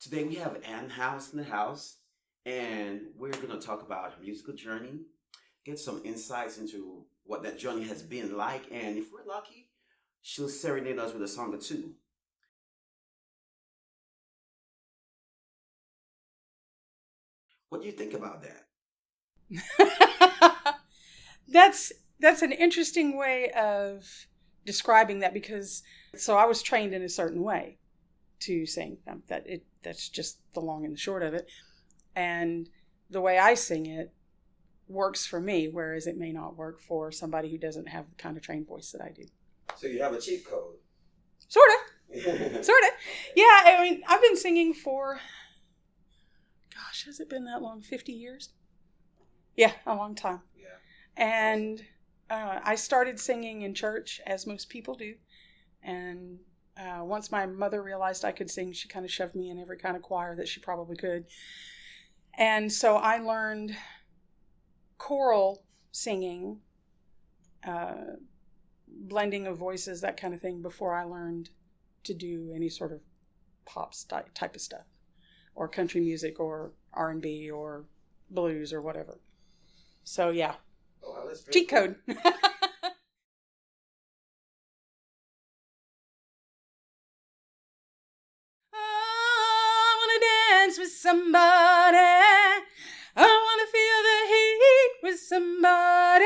Today we have Ann House in the house, and we're going to talk about her musical journey, get some insights into what that journey has been like, and if we're lucky, she'll serenade us with a song or two. What do you think about that? That's an interesting way of describing that, because so I was trained in a certain way to sing. That's just the long and the short of it. And the way I sing it works for me, whereas it may not work for somebody who doesn't have the kind of trained voice that I do. So you have a cheat code? Sort of. Sort of. Yeah, I mean, I've been singing for, gosh, has it been that long? 50 years? Yeah, a long time. Yeah. And I started singing in church, as most people do. And once my mother realized I could sing, she kind of shoved me in every kind of choir that she probably could. And so I learned choral singing, blending of voices, that kind of thing, before I learned to do any sort of pop type of stuff, or country music, or R&B, or blues, or whatever. So yeah, cheat code. I want to dance with somebody. I want to feel the heat with somebody.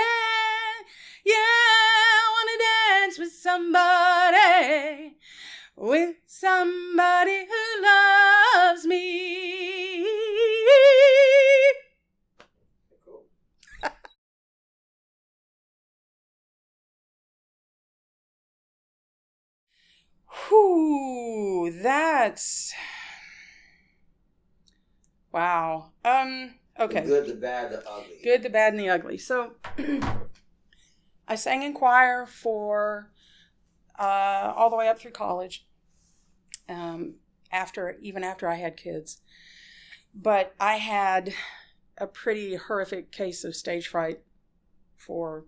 Yeah, I want to dance with somebody. With somebody who loves me. Cool. Whew, that's... Wow. Okay. The good, the bad, the ugly. Good, the bad, and the ugly. So, I sang in choir for all the way up through college, even after I had kids. But I had a pretty horrific case of stage fright for,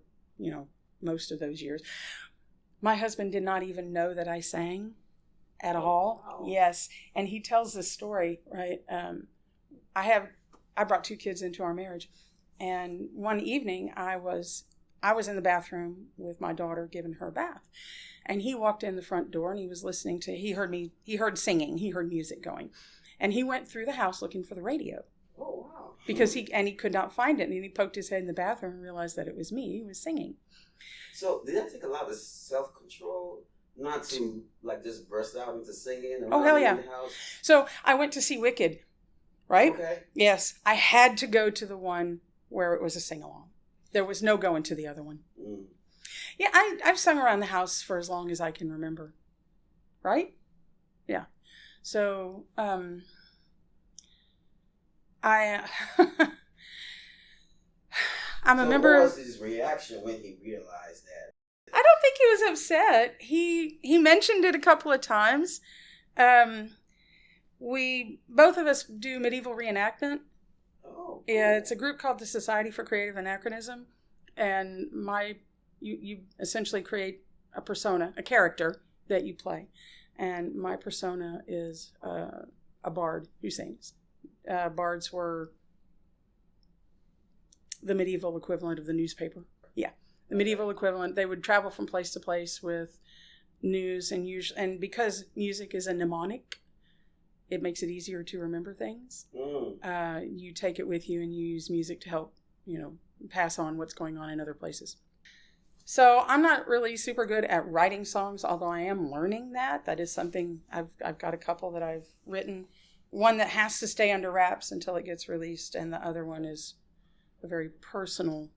most of those years. My husband did not even know that I sang at all. Wow. Yes. And he tells this story, right? I brought 2 kids into our marriage. And one evening I was in the bathroom with my daughter, giving her a bath. And he walked in the front door, and he was listening he heard singing, he heard music going. And he went through the house looking for the radio. Oh, wow. Because he could not find it. And he poked his head in the bathroom and realized that it was me who was singing. So did that take a lot of self-control not to just burst out into singing? And Oh, hell yeah. in the house? So I went to see Wicked, right? Okay. Yes. I had to go to the one where it was a sing-along. There was no going to the other one. Mm. Yeah, I've sung around the house for as long as I can remember. Right? Yeah. So, I'm a member. What was his reaction when he realized that? I don't think he was upset. He mentioned it a couple of times. Both of us do medieval reenactment. Oh, cool. Yeah, it's a group called the Society for Creative Anachronism, and you essentially create a persona, a character that you play, and my persona is a bard who sings. Bards were the medieval equivalent of the newspaper. Yeah, the medieval equivalent. They would travel from place to place with news, and because music is a mnemonic, it makes it easier to remember things. You take it with you, and you use music to help, pass on what's going on in other places. So I'm not really super good at writing songs, although I am learning that. That is something I've got a couple that I've written. One that has to stay under wraps until it gets released, and the other one is a very personal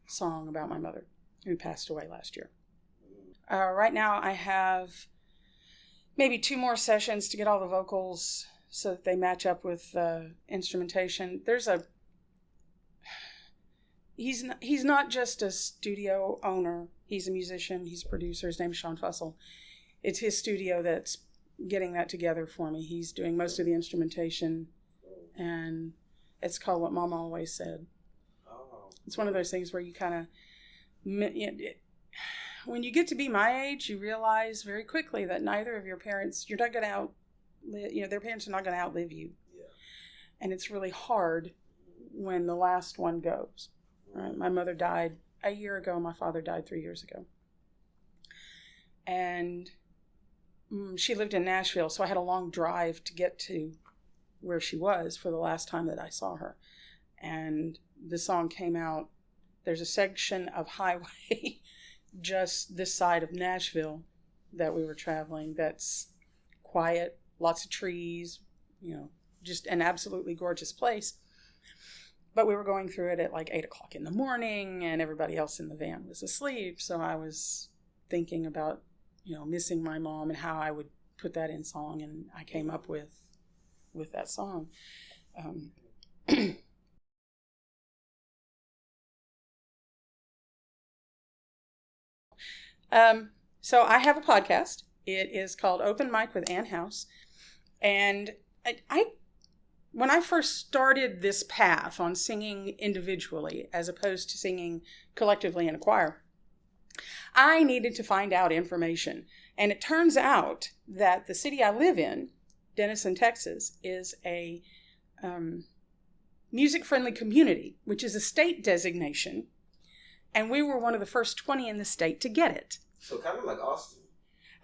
song about my mother, who passed away last year. Right now I have maybe 2 more sessions to get all the vocals so that they match up with the instrumentation. He's not just a studio owner. He's a musician. He's a producer. His name is Sean Fussell. It's his studio that's getting that together for me. He's doing most of the instrumentation, and it's called What Mama Always Said. Oh. It's one of those things where you kind of, when you get to be my age, you realize very quickly that neither of your parents, you're not going to their parents are not going to outlive you. Yeah. And it's really hard when the last one goes. Right? My mother died a year ago. My father died 3 years ago. And she lived in Nashville, so I had a long drive to get to where she was for the last time that I saw her. And the song came out. There's a section of highway just this side of Nashville that we were traveling that's quiet, lots of trees, just an absolutely gorgeous place. But we were going through it at like 8 o'clock in the morning, and everybody else in the van was asleep. So I was thinking about, missing my mom and how I would put that in song, and I came up with that song. So I have a podcast. It is called Open Mic with Ann House. And I when I first started this path on singing individually as opposed to singing collectively in a choir, I needed to find out information. And it turns out that the city I live in, Denison, Texas, is a music-friendly community, which is a state designation. And we were one of the first 20 in the state to get it. So kind of like Austin.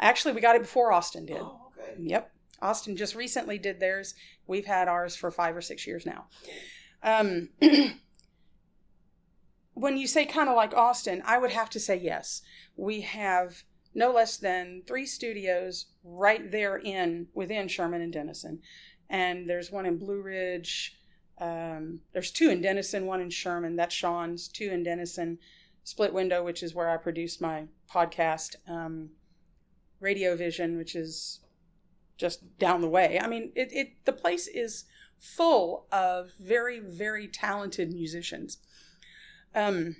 Actually, we got it before Austin did. Oh, okay. Yep. Austin just recently did theirs. We've had ours for 5 or 6 years now. When you say kind of like Austin, I would have to say yes. We have no less than 3 studios right there within Sherman and Denison. And there's one in Blue Ridge. There's 2 in Denison, 1 in Sherman. That's Sean's. 2 in Denison. Split Window, which is where I produced my podcast. Radio Vision, which is just down the way. I mean, the place is full of very, very talented musicians. And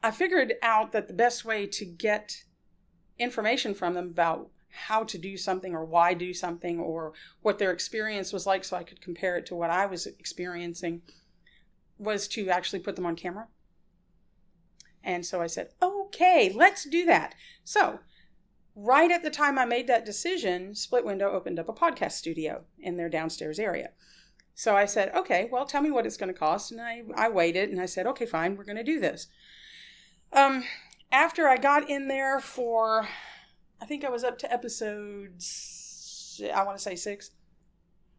I figured out that the best way to get information from them about how to do something or why do something or what their experience was like so I could compare it to what I was experiencing was to actually put them on camera. And so I said, okay, let's do that. So right at the time I made that decision, Split Window opened up a podcast studio in their downstairs area. So I said, okay, well, tell me what it's going to cost. And I weighed it and I said, okay, fine, we're going to do this. After I got in there for, I think I was up to episodes, I want to say 6,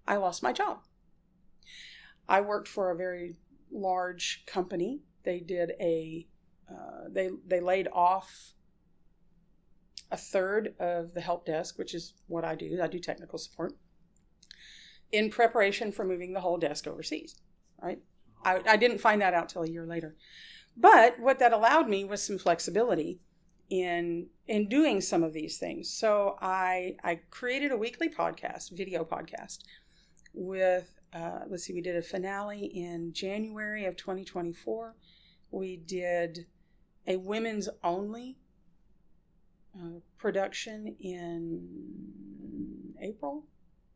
I lost my job. I worked for a very large company. They did they laid off a third of the help desk, which is what I do. I do technical support in preparation for moving the whole desk overseas, right? I didn't find that out till a year later. But what that allowed me was some flexibility in doing some of these things. So I created a weekly podcast, video podcast, with, we did a finale in January of 2024. We did a women's only production in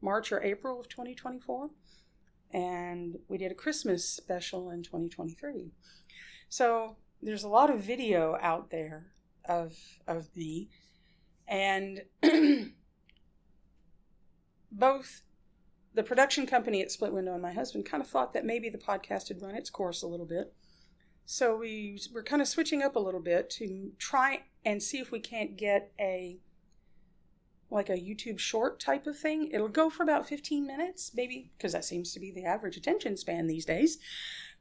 March or April of 2024. And we did a Christmas special in 2023. So there's a lot of video out there of me. And both the production company at Split Window and my husband kind of thought that maybe the podcast had run its course a little bit. So we were kind of switching up a little bit to try and see if we can't get a YouTube short type of thing. It'll go for about 15 minutes, maybe, because that seems to be the average attention span these days.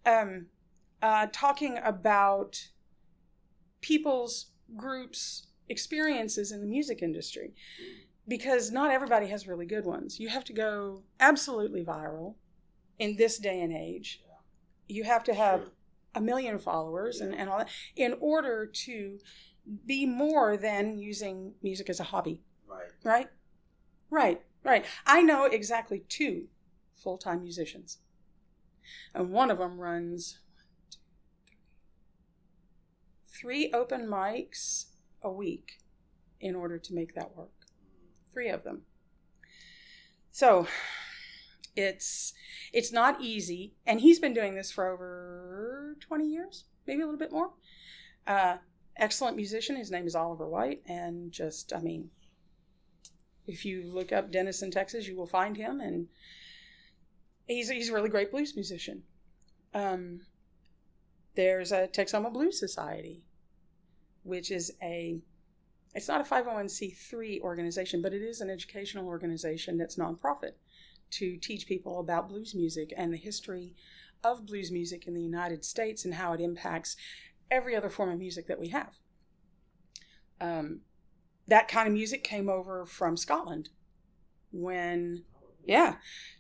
Talking about people's groups' experiences in the music industry. Because not everybody has really good ones. You have to go absolutely viral in this day and age. You have to have a million followers and all that in order to be more than using music as a hobby. Right. I know exactly 2 full-time musicians. And one of them runs 3 open mics a week in order to make that work. 3 of them. So it's not easy. And he's been doing this for over 20 years, maybe a little bit more. Excellent musician. His name is Oliver White. And If you look up Denison, Texas, you will find him, and he's a really great blues musician. There's a Texoma Blues Society, which is it's not a 501c3 organization, but it is an educational organization that's nonprofit to teach people about blues music and the history of blues music in the United States and how it impacts every other form of music that we have. That kind of music came over from Scotland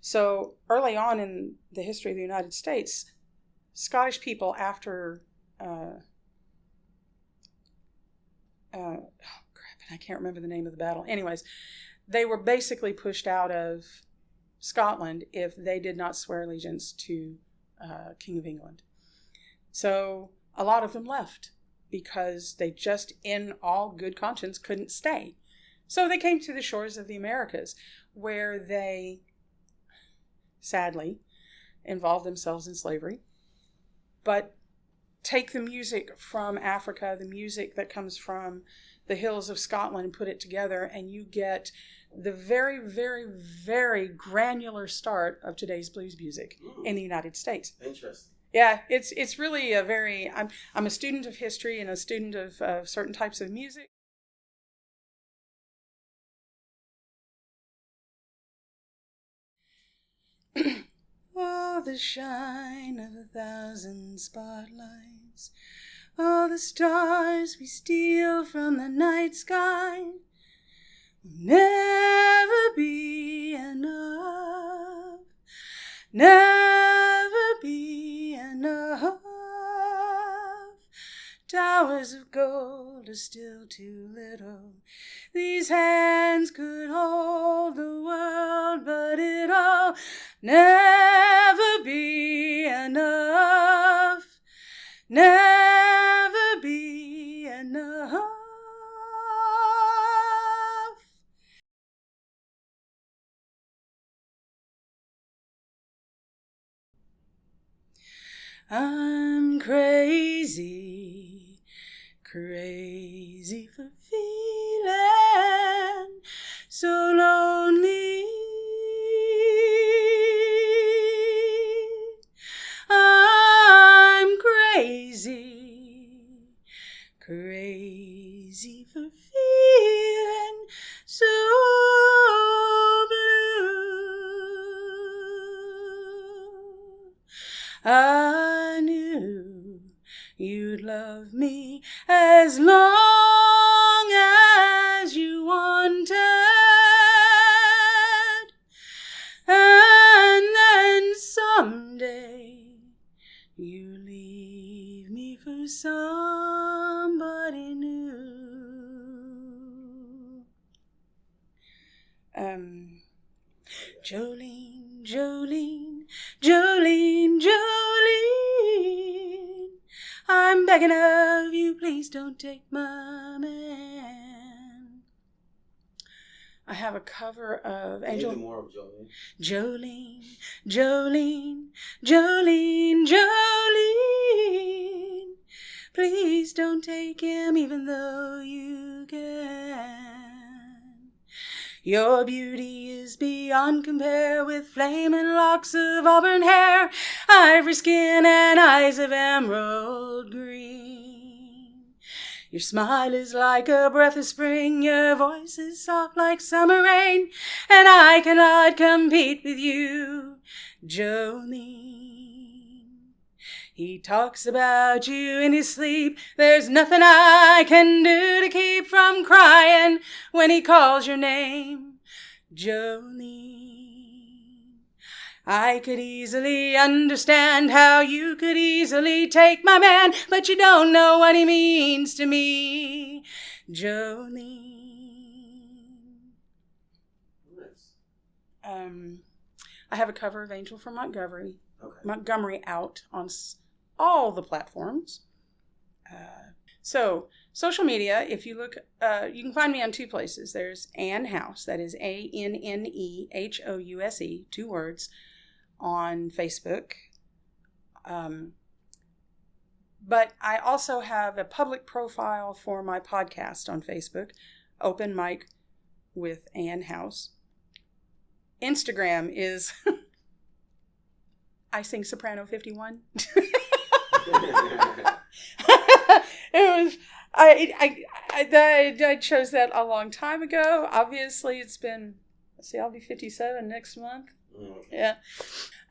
So early on in the history of the United States, Scottish people after, I can't remember the name of the battle. Anyways, they were basically pushed out of Scotland if they did not swear allegiance to King of England. So a lot of them left because they just, in all good conscience, couldn't stay. So they came to the shores of the Americas, where they, sadly, involved themselves in slavery. But take the music from Africa, the music that comes from the hills of Scotland, and put it together, and you get the very, very, very granular start of today's blues music in the United States. Interesting. Yeah, it's really a very, I'm a student of history and a student of certain types of music. Oh, the shine of 1,000 spotlights, all the stars we steal from the night sky will never be enough, never be enough. Towers of gold are still too little. These hands could hold the world, but it'll never be enough, never be enough. I'm crazy, crazy for feeling so lonely. I'm crazy, crazy for feeling so blue. I knew you'd love me as long as you wanted, and then someday you leave me for somebody new. Jolene, Jolene, Jolene, Jolene, I'm begging of you, please don't take my man. I have a cover of Angel. More of Jolene. Jolene, Jolene, Jolene, Jolene, please don't take him even though you can. Your beauty is beyond compare, with flaming locks of auburn hair, ivory skin and eyes of emerald green. Your smile is like a breath of spring, your voice is soft like summer rain, and I cannot compete with you, Jolene. He talks about you in his sleep, there's nothing I can do to keep from crying when he calls your name, Jolene. I could easily understand how you could easily take my man, but you don't know what he means to me, Jolene. Nice. I have a cover of Angel from Montgomery. Okay. Montgomery out on all the platforms. So, social media, if you look, you can find me on two places. There's Anne House, that is ANNEHOUSE, 2 words, on Facebook. But I also have a public profile for my podcast on Facebook, Open Mic with Ann House. Instagram is I sing soprano 51. It was I chose that a long time ago. Obviously, it's been, let's see, I'll be 57 next month. Yeah.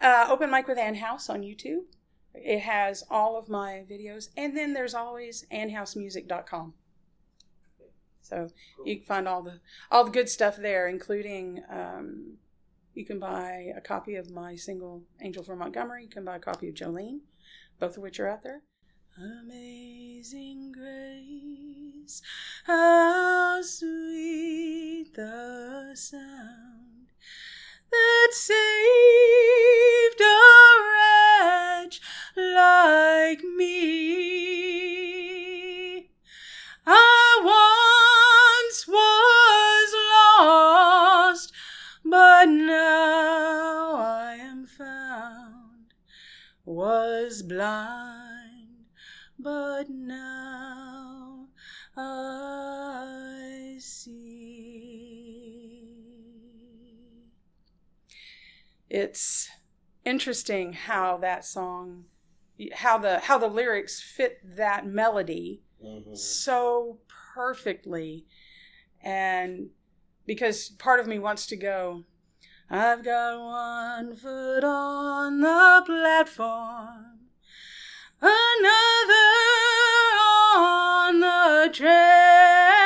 Open Mic with Ann House on YouTube. It has all of my videos, and then there's always annhousemusic.com. So you can find all the good stuff there, including you can buy a copy of my single Angel from Montgomery. You can buy a copy of Jolene, both of which are out there. Amazing grace, how sweet the sound that saved a wretch like me. I once was lost, but now I am found, was blind, but now I see. It's interesting how that song, how the lyrics fit that melody so perfectly. And because part of me wants to go, I've got one foot on the platform, another on the train.